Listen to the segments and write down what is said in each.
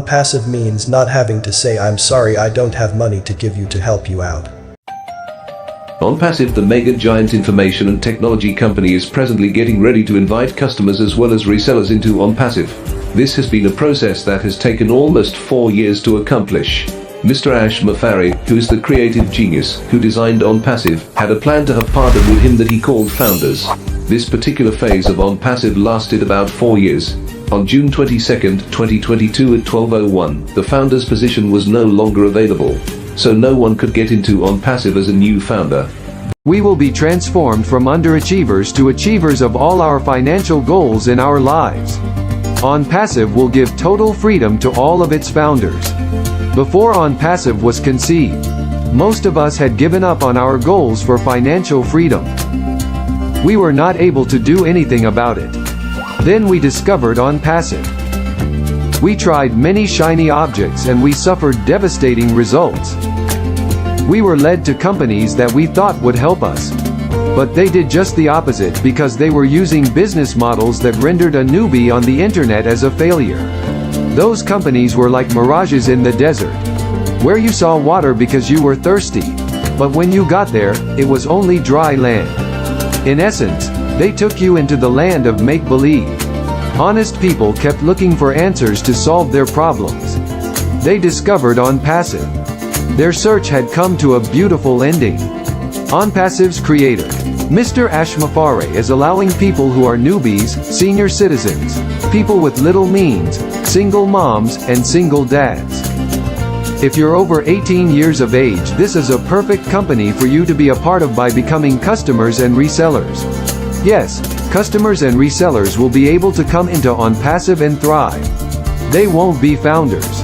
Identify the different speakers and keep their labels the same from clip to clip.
Speaker 1: Onpassive means not having to say I'm sorry I don't have money to give you to help you out.
Speaker 2: Onpassive, the mega giant information and technology company, is presently getting ready to invite customers as well as resellers into Onpassive. This has been a process that has taken almost 4 years to accomplish. Mr. Ash Mafari, who is the creative genius who designed Onpassive, had a plan to have partnered with him that he called Founders. This particular phase of Onpassive lasted about 4 years. On June 22, 2022 at 12:01, the Founders position was no longer available, so no one could get into Onpassive as a new founder.
Speaker 3: We will be transformed from underachievers to achievers of all our financial goals in our lives. Onpassive will give total freedom to all of its founders. Before Onpassive was conceived, most of us had given up on our goals for financial freedom. We were not able to do anything about it. Then we discovered Onpassive. We tried many shiny objects and we suffered devastating results. We were led to companies that we thought would help us, but they did just the opposite because they were using business models that rendered a newbie on the internet as a failure. Those companies were like mirages in the desert, where you saw water because you were thirsty, but when you got there, it was only dry land. In essence, they took you into the land of make-believe. Honest people kept looking for answers to solve their problems. They discovered Onpassive. Their search had come to a beautiful ending. Onpassive's creator, Mr. Ash Mafari, is allowing people who are newbies, senior citizens, people with little means, single moms, and single dads. If you're over 18 years of age, this is a perfect company for you to be a part of by becoming customers and resellers. Yes, customers and resellers will be able to come into Onpassive and thrive. They won't be founders,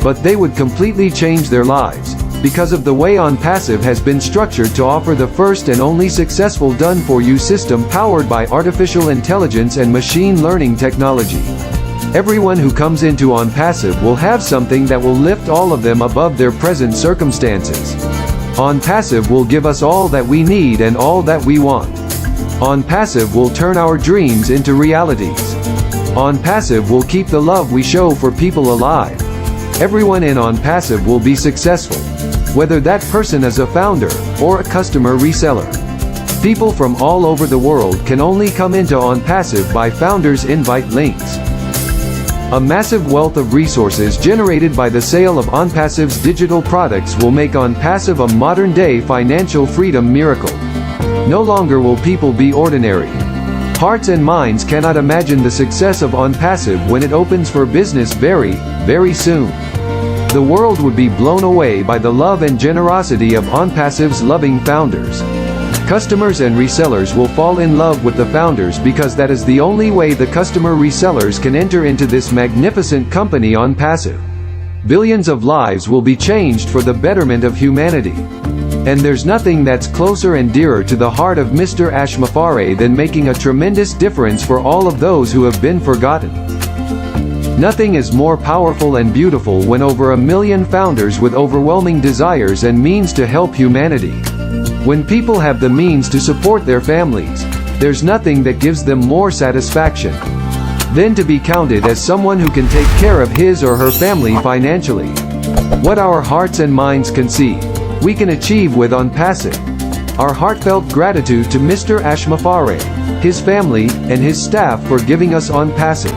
Speaker 3: but they would completely change their lives, because of the way Onpassive has been structured to offer the first and only successful done-for-you system powered by artificial intelligence and machine learning technology. Everyone who comes into Onpassive will have something that will lift all of them above their present circumstances. Onpassive will give us all that we need and all that we want. Onpassive will turn our dreams into realities. Onpassive will keep the love we show for people alive. Everyone in Onpassive will be successful, whether that person is a founder or a customer reseller. People from all over the world can only come into Onpassive by Founders Invite links. A massive wealth of resources generated by the sale of Onpassive's digital products will make Onpassive a modern-day financial freedom miracle. No longer will people be ordinary. Hearts and minds cannot imagine the success of Onpassive when it opens for business very, very soon. The world would be blown away by the love and generosity of Onpassive's loving founders. Customers and resellers will fall in love with the founders because that is the only way the customer resellers can enter into this magnificent company Onpassive. Billions of lives will be changed for the betterment of humanity. And there's nothing that's closer and dearer to the heart of Mr. Ash Mafari than making a tremendous difference for all of those who have been forgotten. Nothing is more powerful and beautiful when over 1 million founders with overwhelming desires and means to help humanity. When people have the means to support their families, there's nothing that gives them more satisfaction than to be counted as someone who can take care of his or her family financially. What our hearts and minds can see, we can achieve with Onpassive. Our heartfelt gratitude to Mr. Ash Mafari, his family, and his staff for giving us Onpassive.